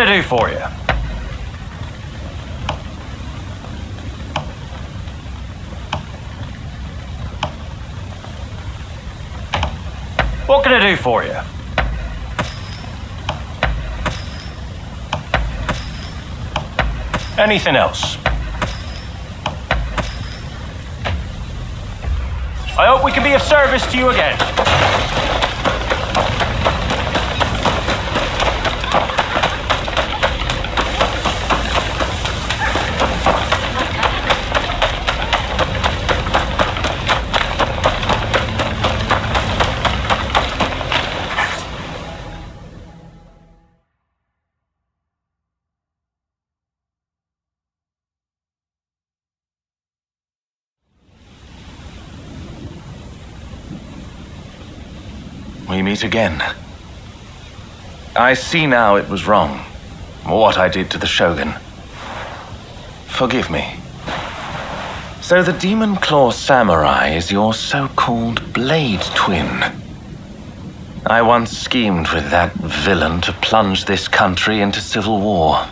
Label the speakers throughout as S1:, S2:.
S1: I do for you? What can I do for you? Anything else? I hope we can be of service to you again.
S2: We meet again. I see now it was wrong, what I did to the Shogun. Forgive me. So the Demon Claw Samurai is your so-called blade twin. I once schemed with that villain to plunge this country into civil war.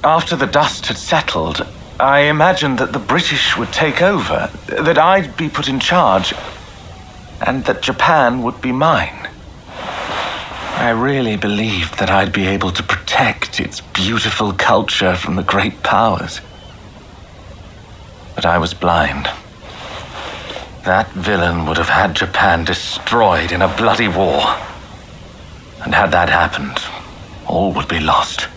S2: After the dust had settled, I imagined that the British would take over, that I'd be put in charge, and that Japan would be mine. I really believed that I'd be able to protect its beautiful culture from the great powers. But I was blind. That villain would have had Japan destroyed in a bloody war. And had that happened, all would be lost.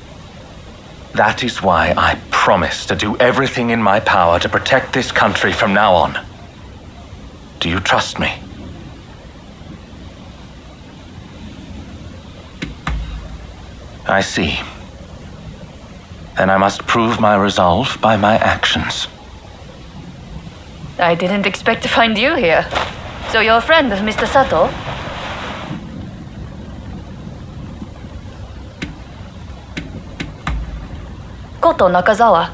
S2: That is why I promise to do everything in my power to protect this country from now on. Do you trust me? I see. Then I must prove my resolve by my actions.
S3: I didn't expect to find you here. So you're a friend of Mr. Sato? Koto Nakazawa.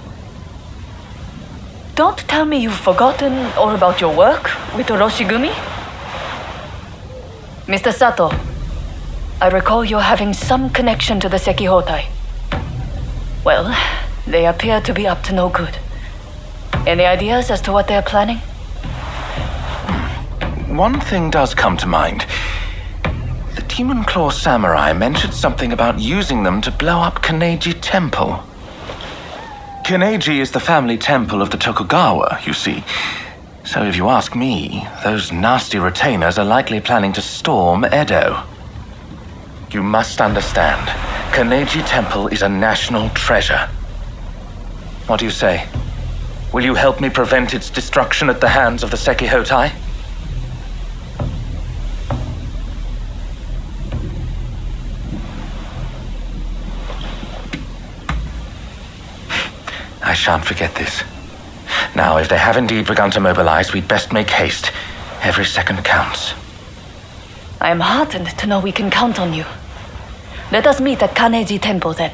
S3: Don't tell me you've forgotten all about your work with Oroshigumi? Mr. Sato, I recall you're having some connection to the Sekihotai. Well, they appear to be up to no good. Any ideas as to what they're planning?
S2: One thing does come to mind. The Demon Claw Samurai mentioned something about using them to blow up Kaneji Temple. Kaneji is the family temple of the Tokugawa, you see. So if you ask me, those nasty retainers are likely planning to storm Edo. You must understand, Kaneji Temple is a national treasure. What do you say? Will you help me prevent its destruction at the hands of the Sekihotai? I shan't forget this. Now, if they have indeed begun to mobilize, we'd best make haste. Every second counts.
S3: I am heartened to know we can count on you. Let us meet at Kaneji Temple then.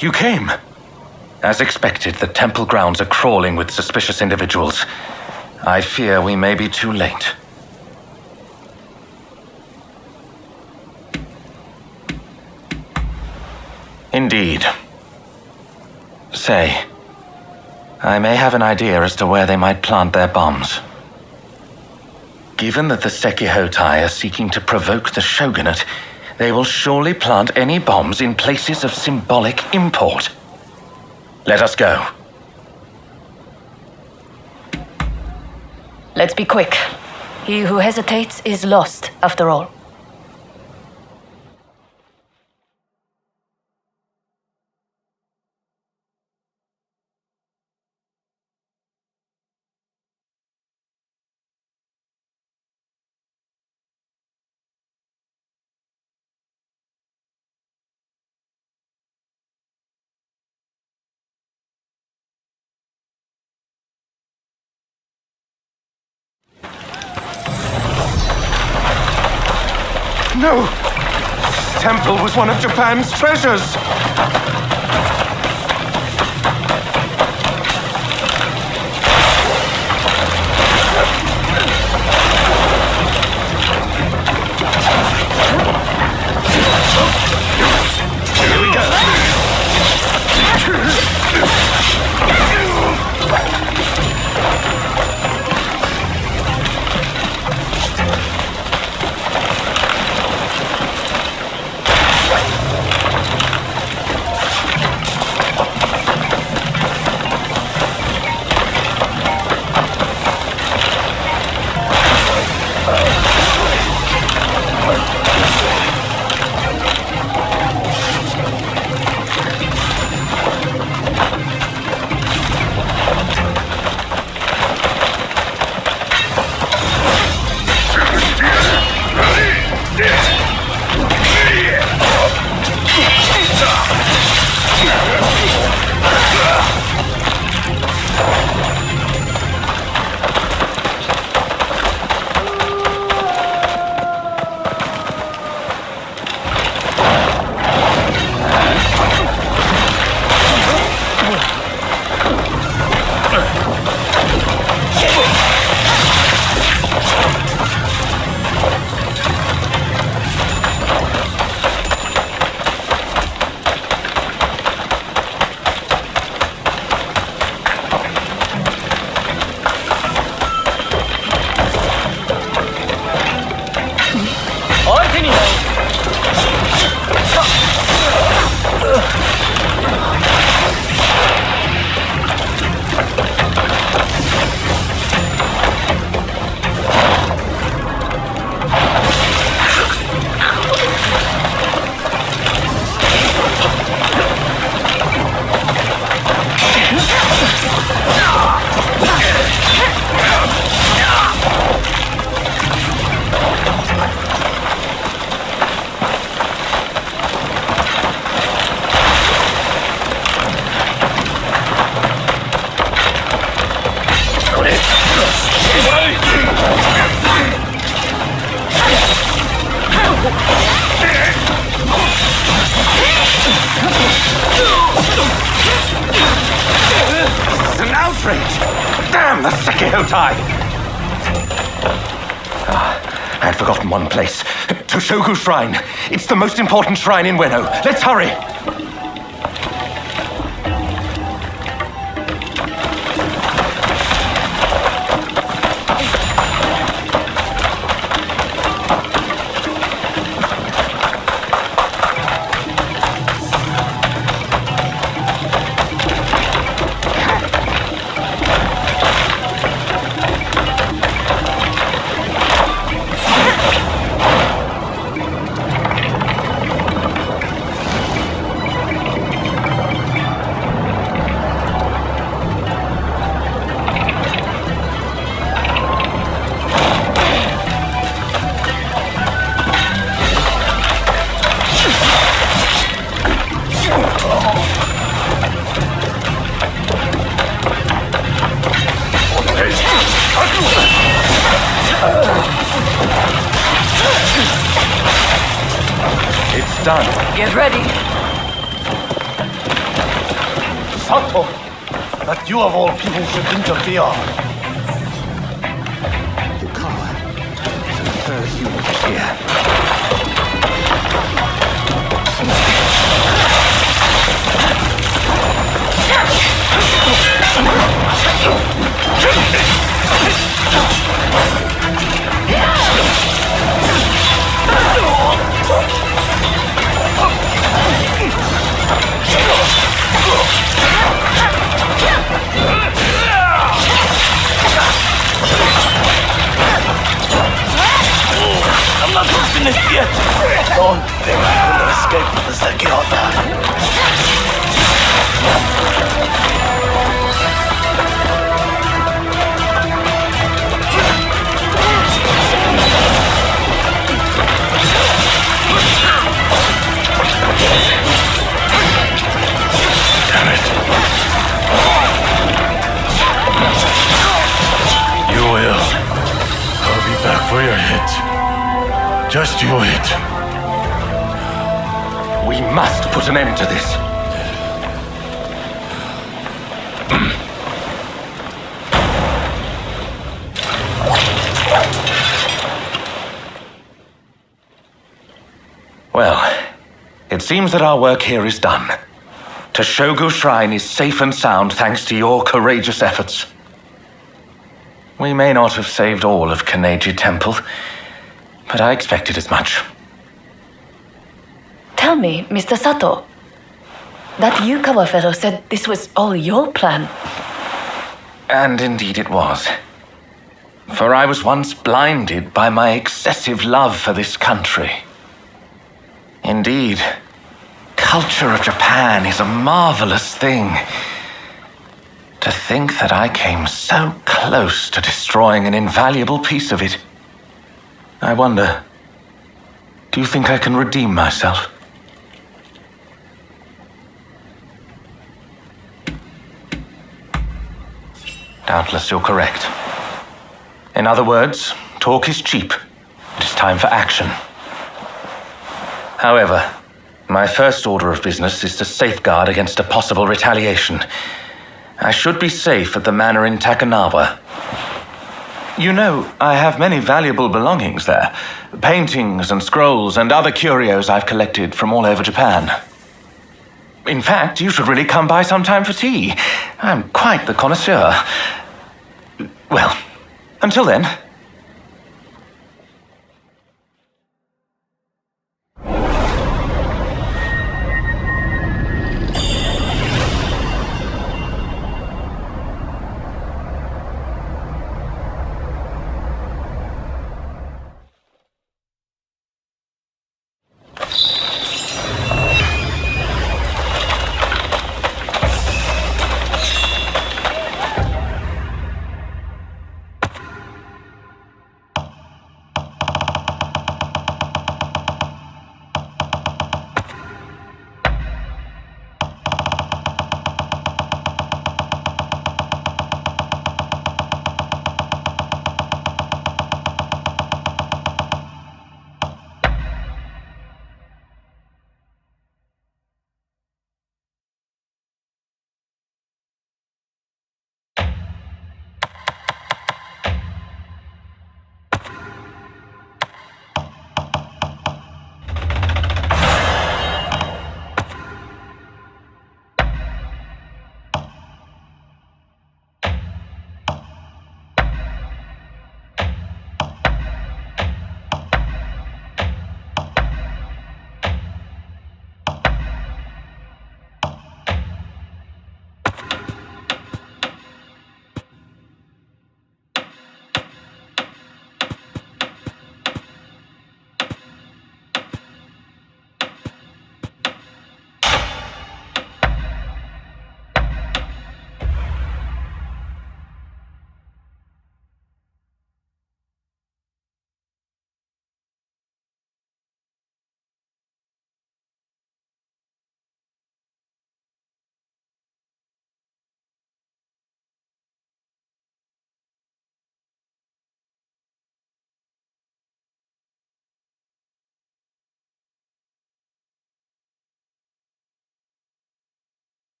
S2: You came. As expected, the temple grounds are crawling with suspicious individuals. I fear we may be too late. Indeed. Say, I may have an idea as to where they might plant their bombs. Given that the Sekihotai are seeking to provoke the shogunate, they will surely plant any bombs in places of symbolic import. Let us go.
S3: Let's be quick. He who hesitates is lost, after all.
S2: No! This temple was one of Japan's treasures! Here we go! Damn the Sekihotai! I had forgotten one place. Toshogu Shrine. It's the most important shrine in Ueno. Let's hurry! It's done.
S3: Get ready.
S4: Sato, that you of all people should interfere.
S2: Yukawa, the third human is here.
S4: I'm not finished yet. Don't think you will escape the Sekihota.
S5: Damn it. You will. I'll be back for your hit. Just you wait.
S2: We must put an end to this. Well, it seems that our work here is done. Toshogu Shrine is safe and sound thanks to your courageous efforts. We may not have saved all of Kaneji Temple, but I expected as much.
S3: Tell me, Mr. Sato. That Yukawa fellow said this was all your plan.
S2: And indeed it was. For I was once blinded by my excessive love for this country. Indeed, culture of Japan is a marvelous thing. To think that I came so close to destroying an invaluable piece of it. I wonder, do you think I can redeem myself? Doubtless you're correct. In other words, talk is cheap. It is time for action. However, my first order of business is to safeguard against a possible retaliation. I should be safe at the manor in Takanawa. You know, I have many valuable belongings there. Paintings and scrolls and other curios I've collected from all over Japan. In fact, you should really come by sometime for tea. I'm quite the connoisseur. Well, until then...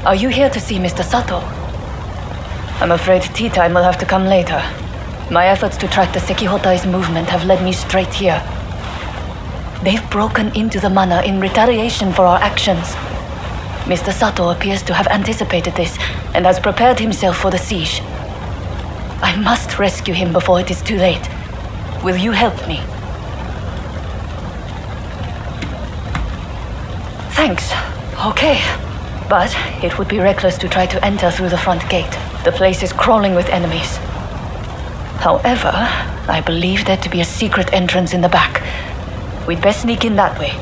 S3: Are you here to see Mr. Sato? I'm afraid tea time will have to come later. My efforts to track the Sekihotai's movement have led me straight here. They've broken into the manor in retaliation for our actions. Mr. Sato appears to have anticipated this and has prepared himself for the siege. I must rescue him before it is too late. Will you help me? Thanks. Okay. But it would be reckless to try to enter through the front gate. The place is crawling with enemies. However, I believe there to be a secret entrance in the back. We'd best sneak in that way.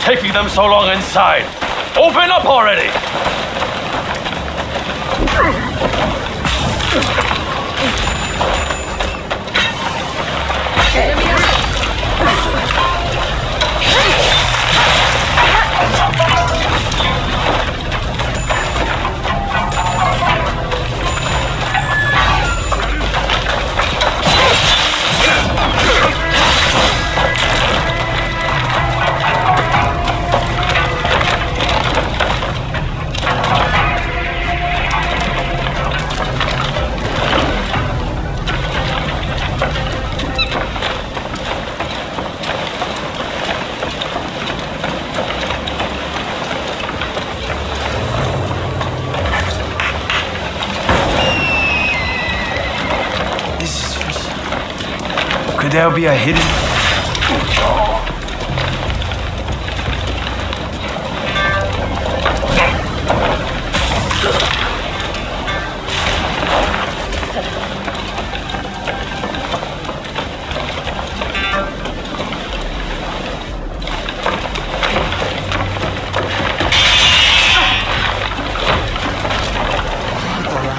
S1: Taking them so long inside. Open up already!
S6: Could there be a hidden...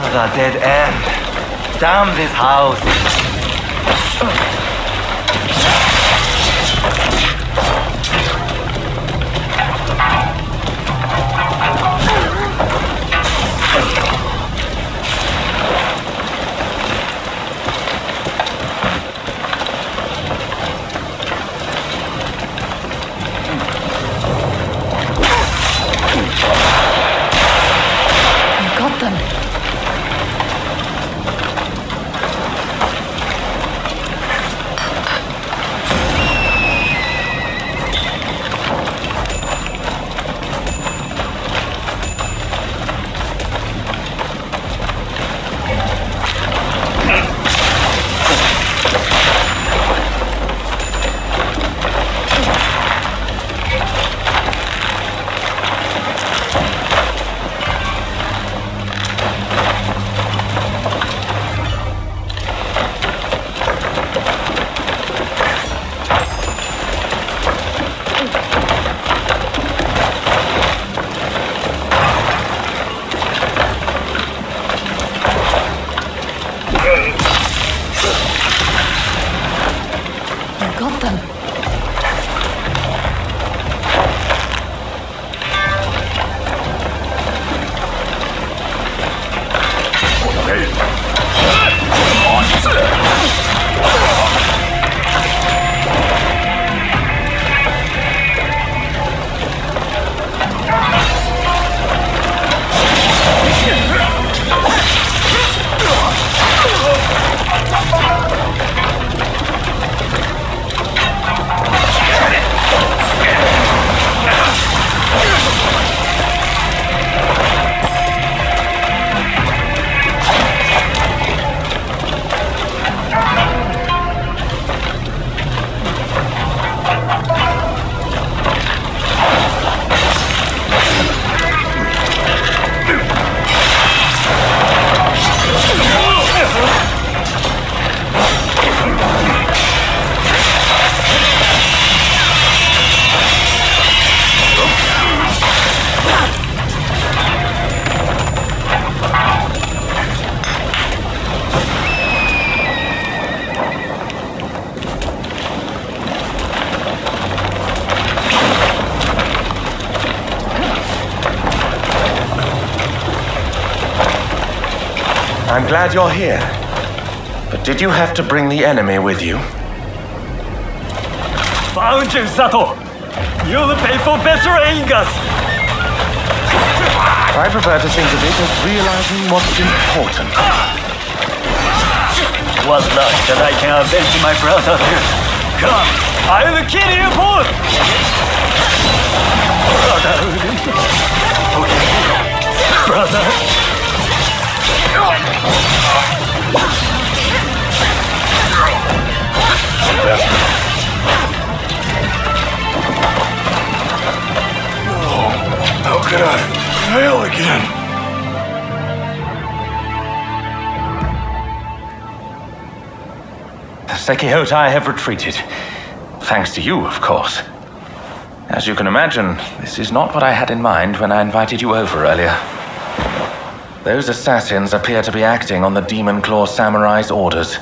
S4: Another dead end. Damn this house.
S2: I'm glad you're here. But did you have to bring the enemy with you?
S1: Found you, Sato! You'll pay for betraying us!
S2: I prefer to think of it as realizing what's important.
S1: What luck that I can avenge my brother! Come, I'll kill you both! Brother! Brother!
S5: How could I fail again?
S2: The Sekihotai have retreated. Thanks to you, of course. As you can imagine, this is not what I had in mind when I invited you over earlier. Those assassins appear to be acting on the Demon Claw Samurai's orders.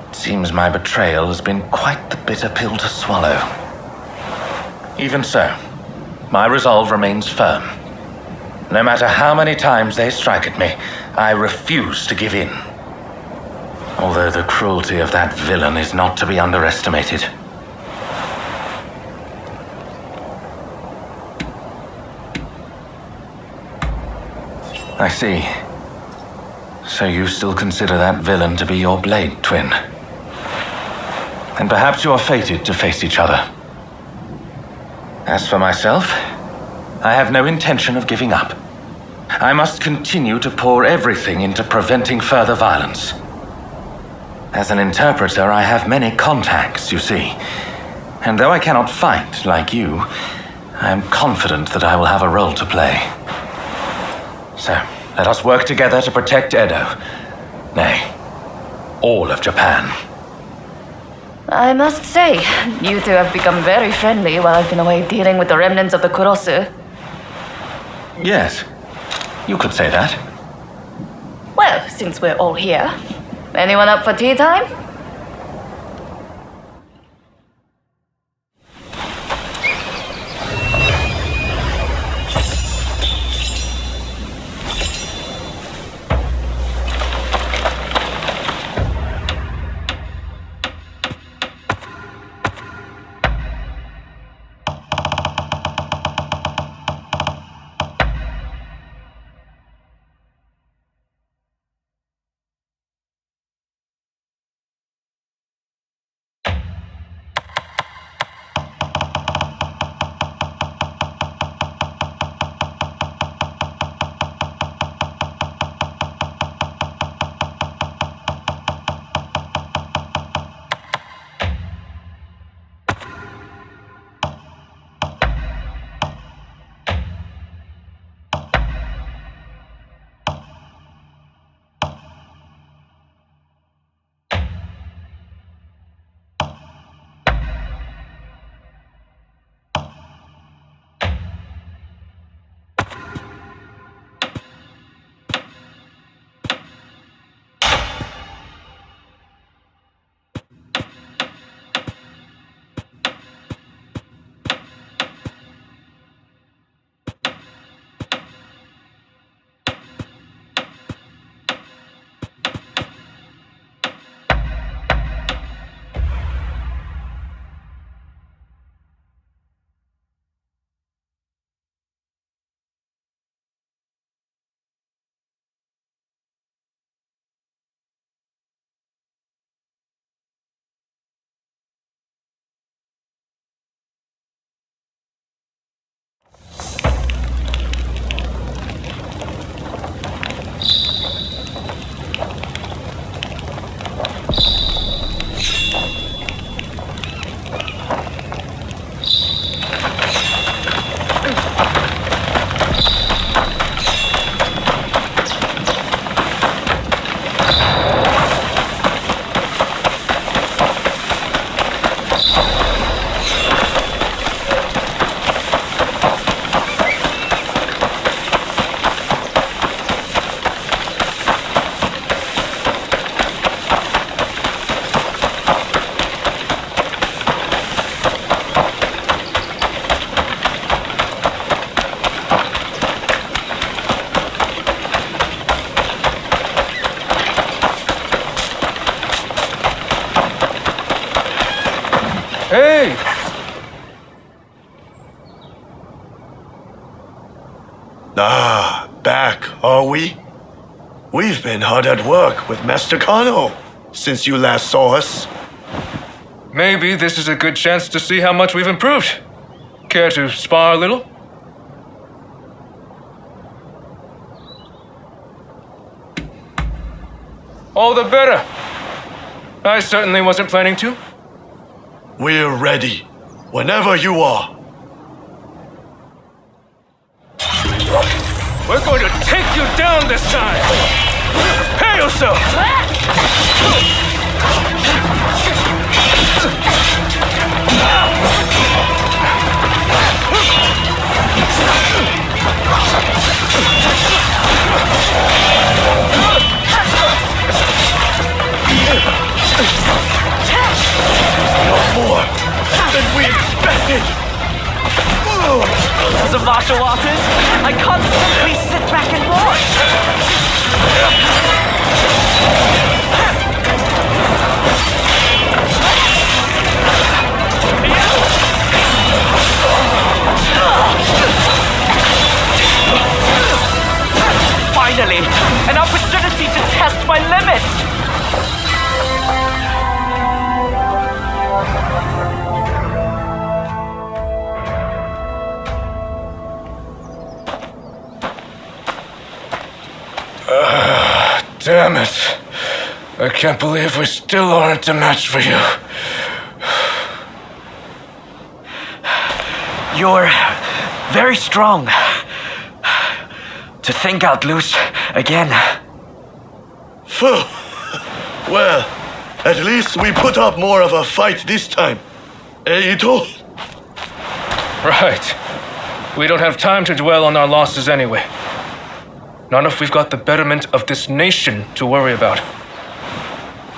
S2: It seems my betrayal has been quite the bitter pill to swallow. Even so, my resolve remains firm. No matter how many times they strike at me, I refuse to give in. Although the cruelty of that villain is not to be underestimated. I see. So you still consider that villain to be your blade twin? And perhaps you are fated to face each other. As for myself, I have no intention of giving up. I must continue to pour everything into preventing further violence. As an interpreter, I have many contacts, you see. And though I cannot fight like you, I am confident that I will have a role to play. So, let us work together to protect Edo. Nay, all of Japan.
S3: I must say, you two have become very friendly while I've been away dealing with the remnants of the Kurosu.
S2: Yes, you could say that.
S3: Well, since we're all here, anyone up for tea time?
S5: Back, are we? We've been hard at work with Master Kano since you last saw us.
S7: Maybe this is a good chance to see how much we've improved. Care to spar a little? All the better. I certainly wasn't planning to.
S5: We're ready, whenever you are.
S7: We're going to take you down this time! Prepare yourself!
S5: More than we expected!
S1: As a martial artist, I can't simply sit back and watch. Finally, an opportunity to test my limits.
S7: Damn it. I can't believe we still aren't a match for you.
S1: You're very strong. To think I'd lose again.
S5: Phew. Well, at least we put up more of a fight this time. Ito?
S7: Right. We don't have time to dwell on our losses anyway. Not if we've got the betterment of this nation to worry about.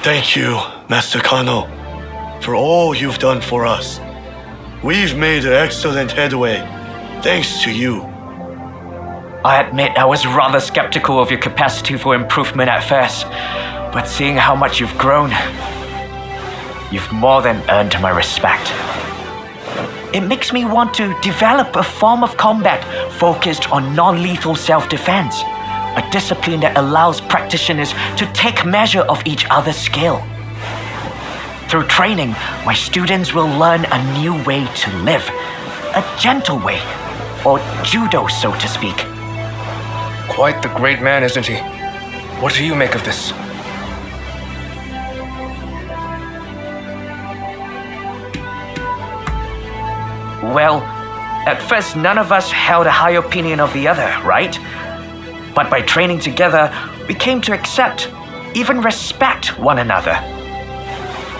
S5: Thank you, Master Kano, for all you've done for us. We've made excellent headway, thanks to you.
S1: I admit I was rather skeptical of your capacity for improvement at first, but seeing how much you've grown, you've more than earned my respect. It makes me want to develop a form of combat focused on non-lethal self-defense, a discipline that allows practitioners to take measure of each other's skill. Through training, my students will learn a new way to live, a gentle way, or judo, so to speak.
S7: Quite the great man, isn't he? What do you make of this?
S1: Well, at first none of us held a high opinion of the other, right? But by training together, we came to accept, even respect one another.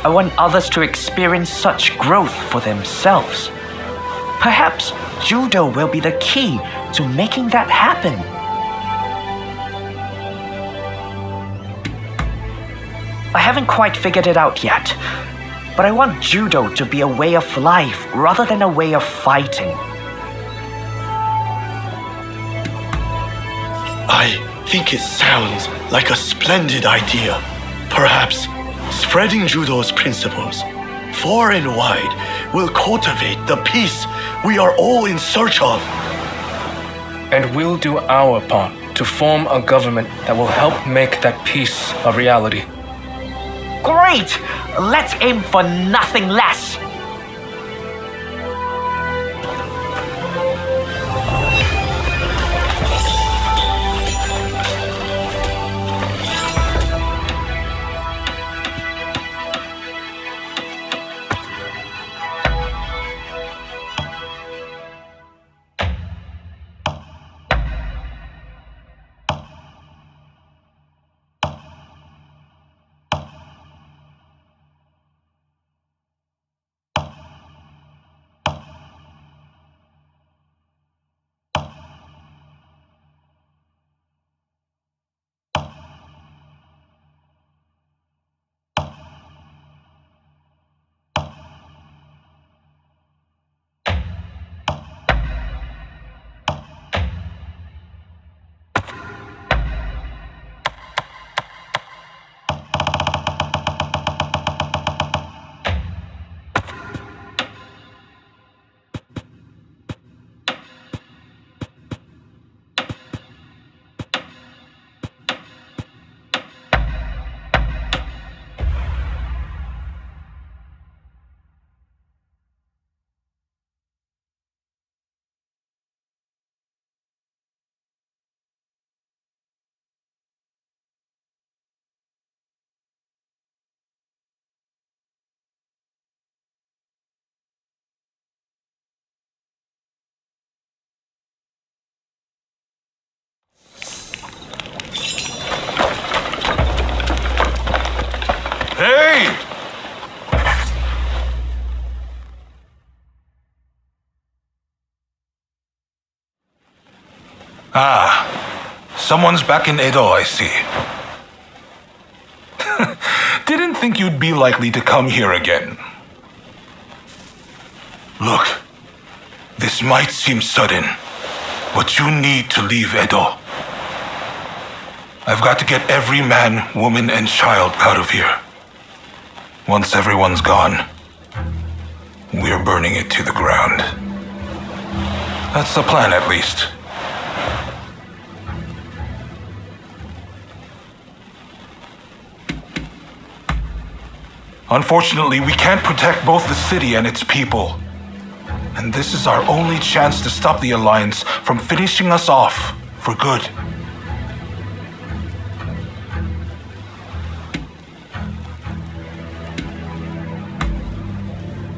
S1: I want others to experience such growth for themselves. Perhaps judo will be the key to making that happen. I haven't quite figured it out yet, but I want judo to be a way of life rather than a way of fighting.
S5: I think it sounds like a splendid idea. Perhaps spreading judo's principles far and wide will cultivate the peace we are all in search of.
S7: And we'll do our part to form a government that will help make that peace a reality.
S1: Great! Let's aim for nothing less.
S8: Ah, someone's back in Edo, I see. Didn't think you'd be likely to come here again. Look, this might seem sudden, but you need to leave Edo. I've got to get every man, woman, and child out of here. Once everyone's gone, we're burning it to the ground. That's the plan, at least. Unfortunately, we can't protect both the city and its people. And this is our only chance to stop the Alliance from finishing us off for good.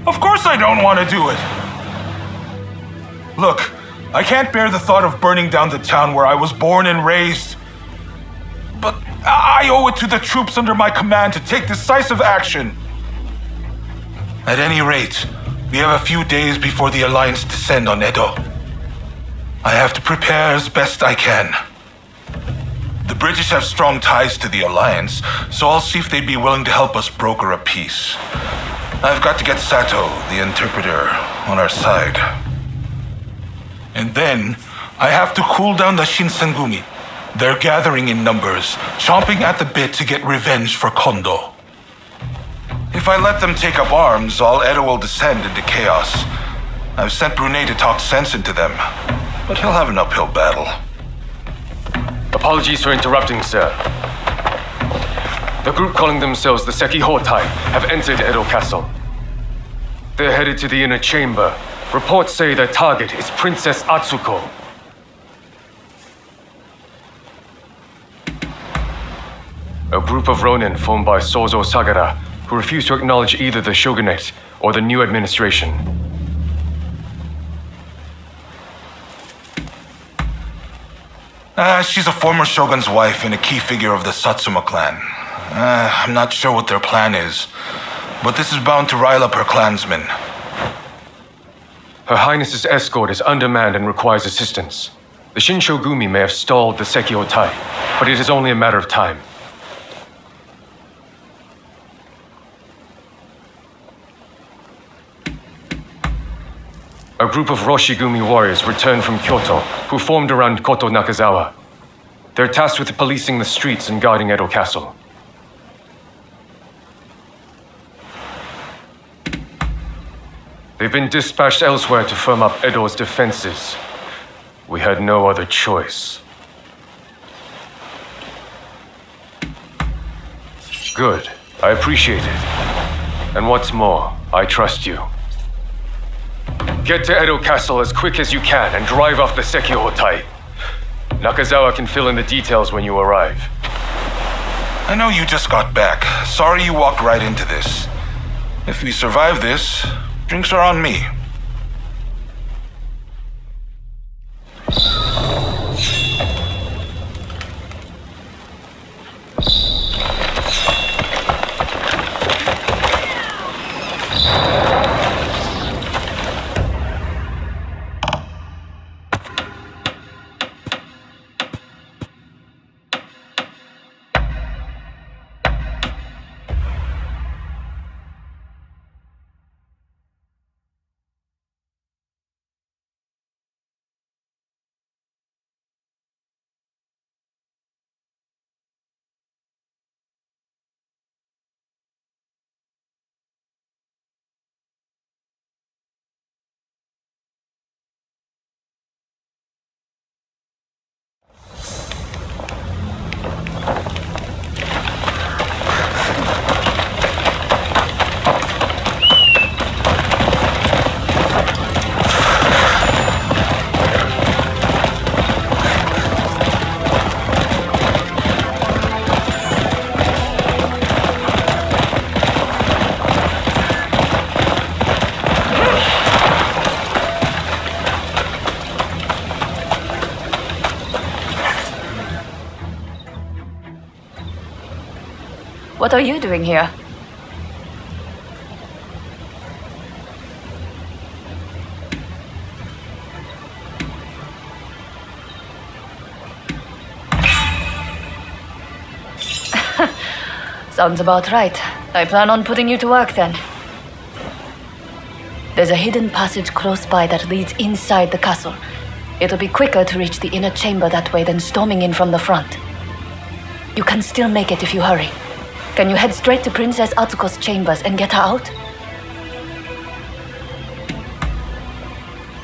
S8: Of course I don't want to do it! Look, I can't bear the thought of burning down the town where I was born and raised. But I owe it to the troops under my command to take decisive action. At any rate, we have a few days before the Alliance descend on Edo. I have to prepare as best I can. The British have strong ties to the Alliance, so I'll see if they'd be willing to help us broker a peace. I've got to get Sato, the interpreter, on our side. And then, I have to cool down the Shinsengumi. They're gathering in numbers, chomping at the bit to get revenge for Kondo. If I let them take up arms, all Edo will descend into chaos. I've sent Brunei to talk sense into them, but he'll have an uphill battle.
S9: Apologies for interrupting, sir. The group calling themselves the Sekihotai have entered Edo Castle. They're headed to the inner chamber. Reports say their target is Princess Atsuko. A group of Ronin formed by Sozo Sagara, who refuse to acknowledge either the shogunate or the new administration.
S8: She's a former shogun's wife and a key figure of the Satsuma clan. I'm not sure what their plan is, but this is bound to rile up her clansmen.
S9: Her Highness's escort is undermanned and requires assistance. The Shinshogumi may have stalled the Sekihotai, but it is only a matter of time. A group of Roshigumi warriors returned from Kyoto, who formed around Koto Nakazawa. They're tasked with policing the streets and guarding Edo Castle. They've been dispatched elsewhere to firm up Edo's defenses. We had no other choice. Good. I appreciate it. And what's more, I trust you. Get to Edo Castle as quick as you can and drive off the Sekihotai. Nakazawa can fill in the details when you arrive.
S8: I know you just got back. Sorry you walked right into this. If we survive this, drinks are on me.
S3: What are you doing here? Sounds about right. I plan on putting you to work then. There's a hidden passage close by that leads inside the castle. It'll be quicker to reach the inner chamber that way than storming in from the front. You can still make it if you hurry. Can you head straight to Princess Atsuko's chambers and get her out?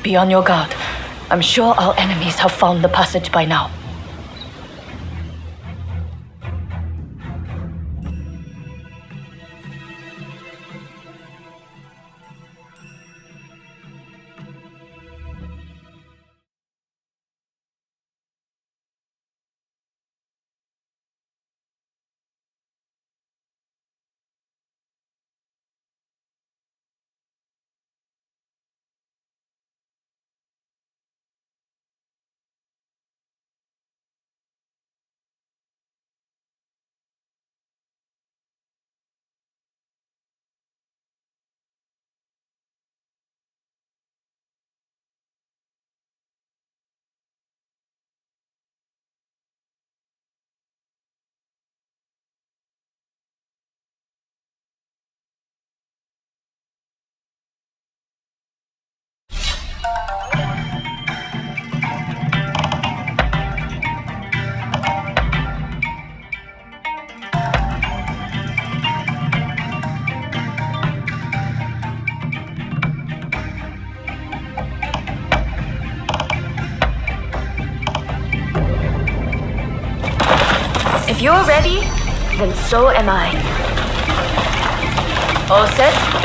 S3: Be on your guard. I'm sure our enemies have found the passage by now.
S10: If you're ready, then so am I.
S3: All set?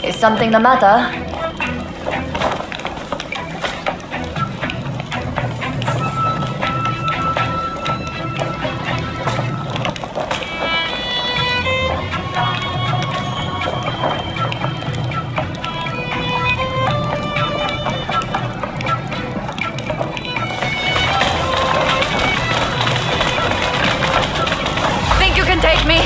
S3: Is something the matter? Think you can take me?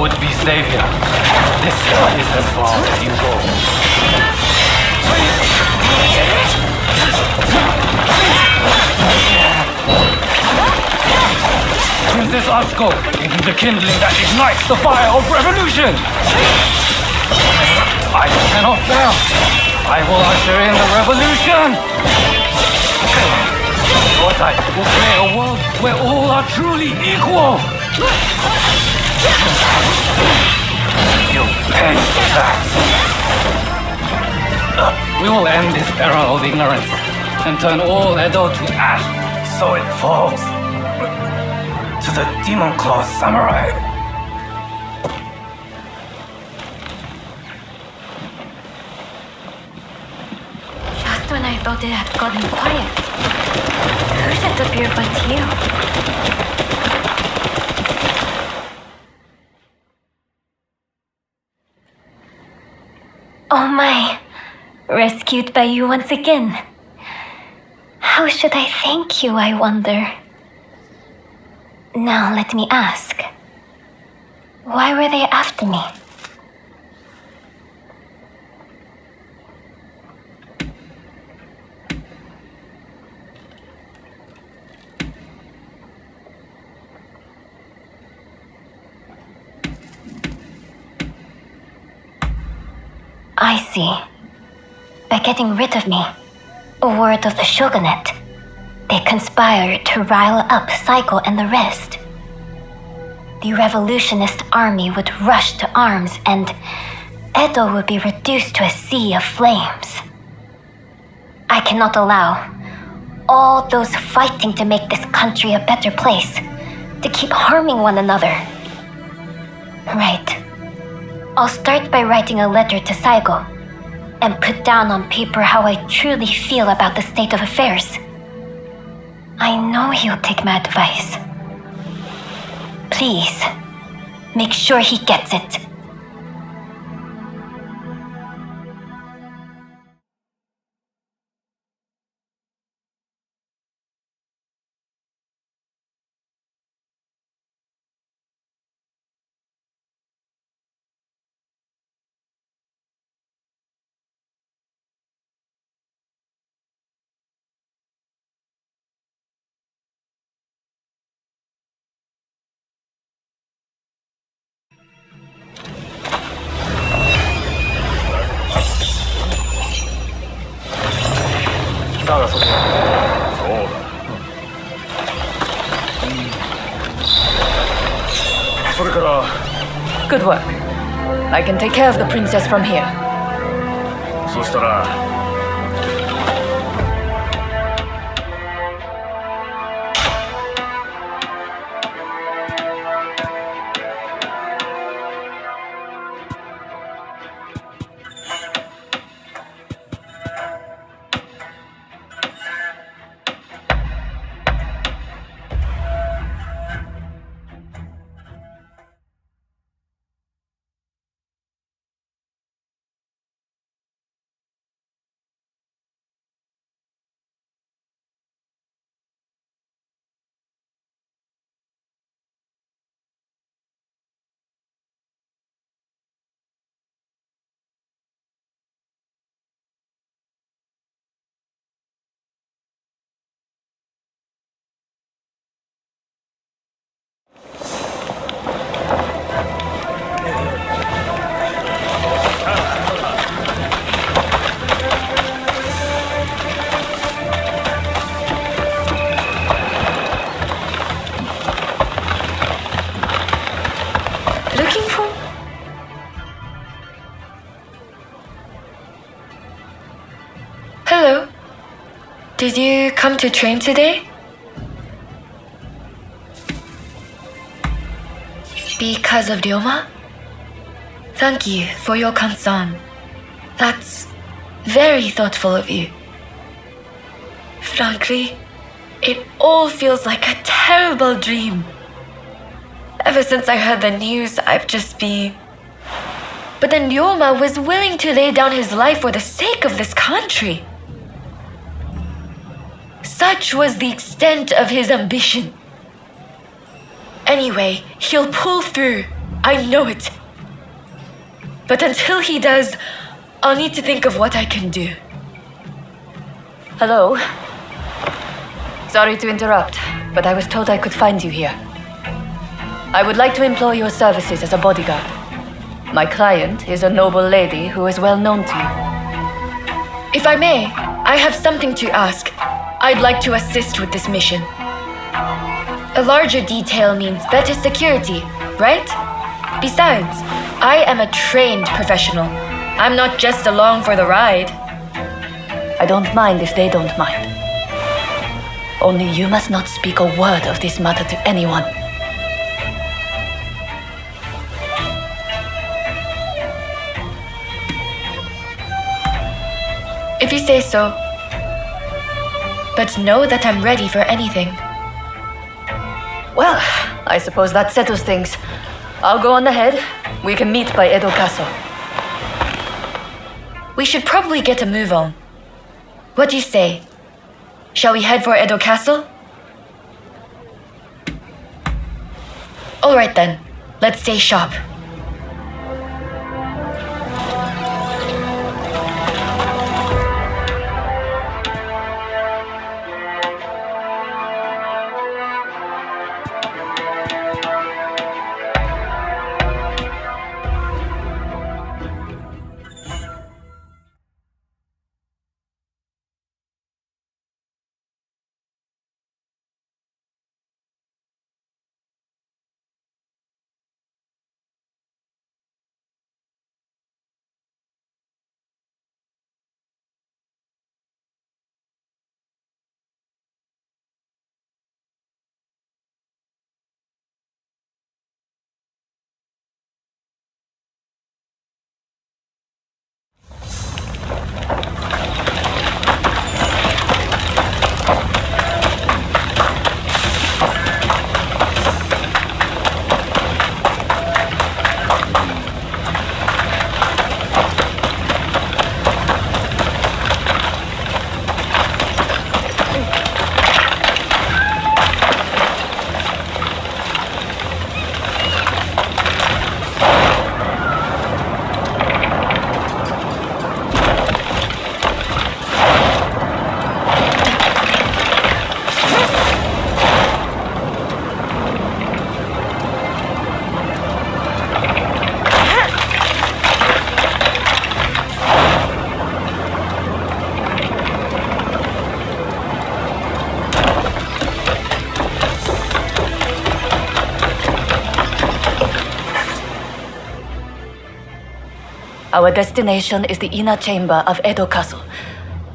S6: would-be savior. This is as far as you go. Princess Atsuko, it is the kindling that ignites the fire of revolution! I cannot fail. I will usher in the revolution! Shotai will create a world where all are truly equal! You pay tax! We will end this era of ignorance and turn all Edo to ash, so it falls to the Demon Claw Samurai.
S10: Just when I thought it had gotten quiet, who should appear but you? Oh my, rescued by you once again. How should I thank you, I wonder? Now let me ask. Why were they after me? I see. By getting rid of me, a word of the shogunate, they conspired to rile up Saiko and the rest. The revolutionist army would rush to arms and Edo would be reduced to a sea of flames. I cannot allow all those fighting to make this country a better place to keep harming one another. Right. I'll start by writing a letter to Saigo and put down on paper how I truly feel about the state of affairs. I know he'll take my advice. Please, make sure he gets it.
S3: Good work. I can take care of the princess from here.
S9: そしたら
S11: Hello. Did you come to train today? Because of Ryoma? Thank you for your concern. That's very thoughtful of you. Frankly, it all feels like a terrible dream. Ever since I heard the news, I've just been... But then Ryoma was willing to lay down his life for the sake of this country. Such was the extent of his ambition. Anyway, he'll pull through. I know it. But until he does, I'll need to think of what I can do.
S3: Hello? Sorry to interrupt, but I was told I could find you here. I would like to employ your services as a bodyguard. My client is a noble lady who is well known to you.
S11: If I may, I have something to ask. I'd like to assist with this mission. A larger detail means better security, right? Besides, I am a trained professional. I'm not just along for the ride.
S3: I don't mind if they don't mind. Only you must not speak a word of this matter to anyone.
S11: If you say so. But know that I'm ready for anything.
S3: Well, I suppose that settles things. I'll go on ahead. We can meet by Edo Castle.
S11: We should probably get a move on. What do you say? Shall we head for Edo Castle? All right then. Let's stay sharp.
S3: Our destination is the inner chamber of Edo Castle.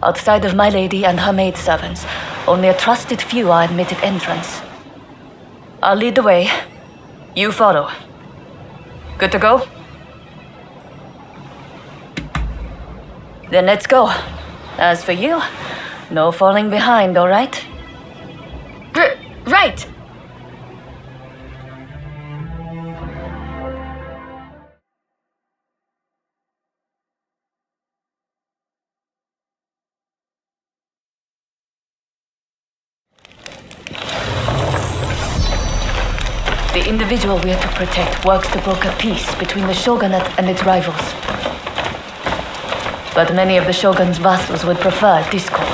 S3: Outside of my lady and her maidservants, only a trusted few are admitted entrance. I'll lead the way. You follow. Good to go? Then let's go. As for you, no falling behind, all right?
S11: Right!
S3: The individual we are to protect works to broker peace between the shogunate and its rivals. But many of the shogun's vassals would prefer discord.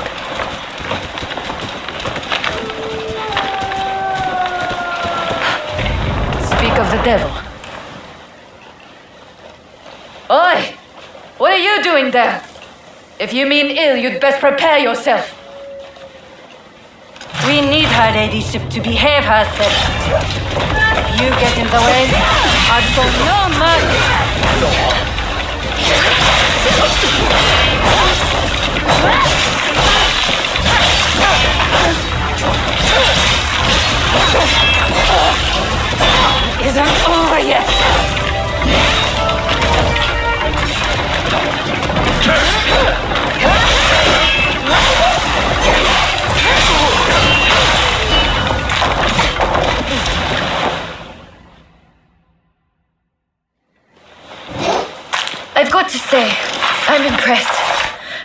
S3: Speak of the devil. Oi! What are you doing there? If you mean ill, you'd best prepare yourself.
S12: We need her ladyship to behave herself. If you get in the way, I'd show no mercy. It isn't over yet.
S11: I've got to say, I'm impressed.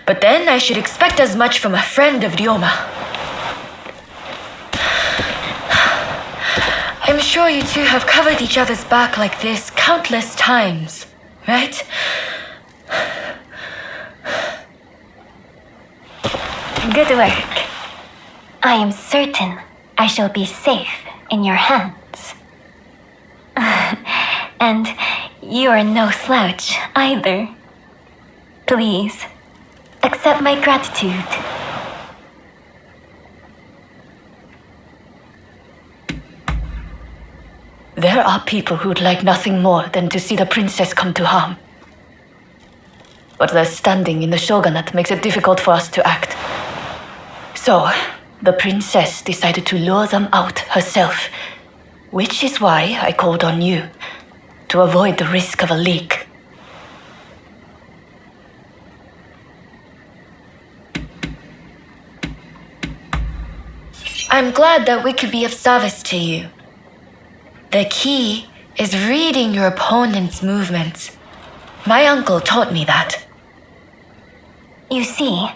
S11: But then I should expect as much from a friend of Ryoma. I'm sure you two have covered each other's back like this countless times, right?
S10: Good work. I am certain I shall be safe in your hands. And you are no slouch either. Please, accept my gratitude.
S3: There are people who'd like nothing more than to see the princess come to harm. But their standing in the shogunate makes it difficult for us to act. So, the princess decided to lure them out herself, which is why I called on you, to avoid the risk of a leak.
S11: I'm glad that we could be of service to you. The key is reading your opponent's movements. My uncle taught me that.
S10: You see,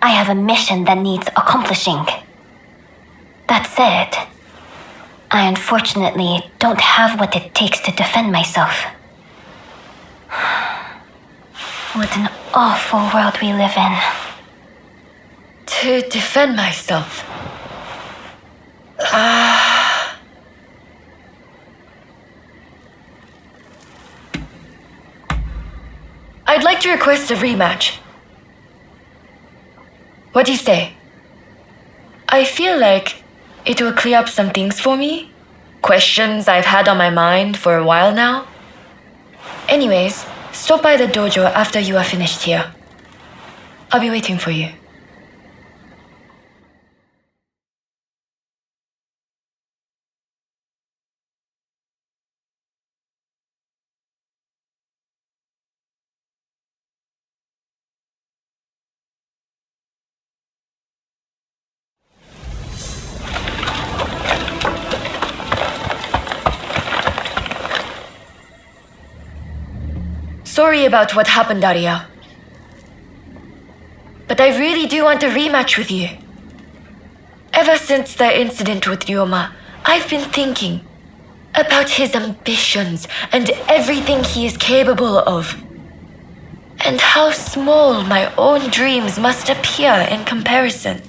S10: I have a mission that needs accomplishing. That said, I unfortunately don't have what it takes to defend myself. What an awful world we live in.
S11: To defend myself. I'd like to request a rematch. What do you say? I feel like it will clear up some things for me. Questions I've had on my mind for a while now. Anyways, stop by the dojo after you are finished here. I'll be waiting for you. Sorry about what happened, Arya. But I really do want a rematch with you. Ever since the incident with Ryoma, I've been thinking about his ambitions and everything he is capable of. And how small my own dreams must appear in comparison.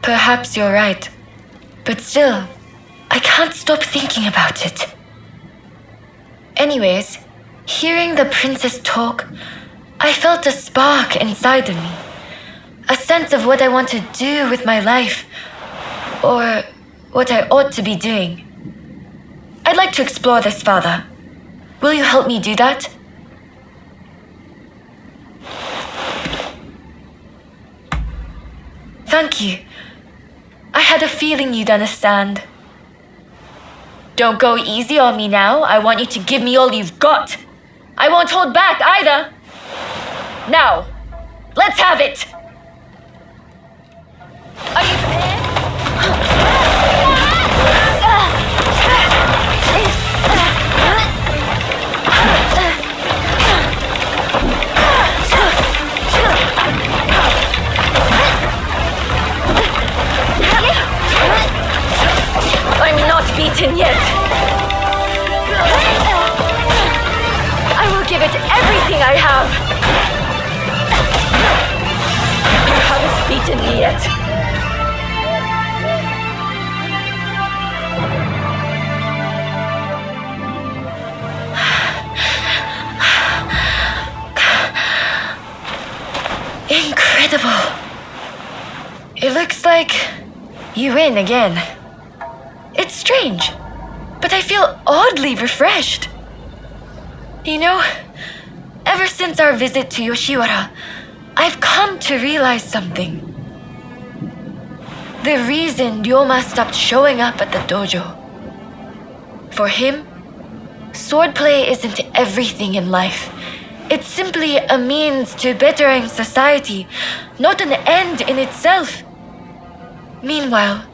S11: Perhaps you're right. But still, I can't stop thinking about it. Anyways, hearing the princess talk, I felt a spark inside of me. A sense of what I want to do with my life. Or what I ought to be doing. I'd like to explore this further. Will you help me do that? Thank you. I had a feeling you'd understand. Don't go easy on me now. I want you to give me all you've got. I won't hold back either. Now, let's have it. Are you prepared? I'm not beaten yet. I will give it everything I have. You haven't beaten me yet. Incredible. It looks like you win again. It's strange, but I feel oddly refreshed. You know, ever since our visit to Yoshiwara, I've come to realize something. The reason Ryoma stopped showing up at the dojo. For him, swordplay isn't everything in life. It's simply a means to bettering society, not an end in itself. Meanwhile,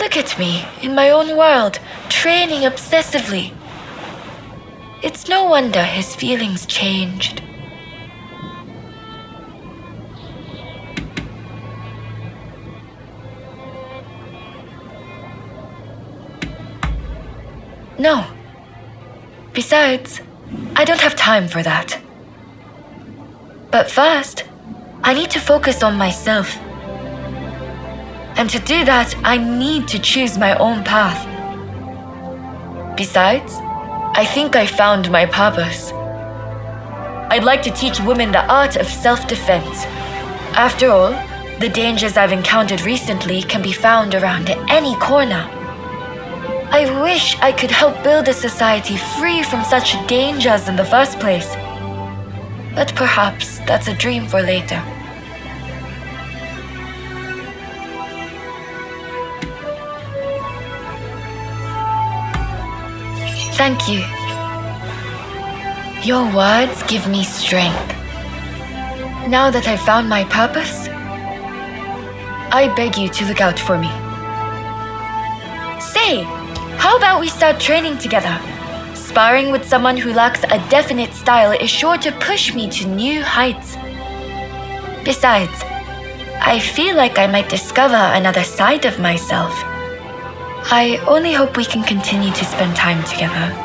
S11: look at me, in my own world, training obsessively. It's no wonder his feelings changed. No. Besides, I don't have time for that. But first, I need to focus on myself. And to do that, I need to choose my own path. Besides, I think I found my purpose. I'd like to teach women the art of self-defense. After all, the dangers I've encountered recently can be found around any corner. I wish I could help build a society free from such dangers in the first place. But perhaps that's a dream for later. Thank you. Your words give me strength. Now that I've found my purpose, I beg you to look out for me. Say, how about we start training together? Sparring with someone who lacks a definite style is sure to push me to new heights. Besides, I feel like I might discover another side of myself. I only hope we can continue to spend time together.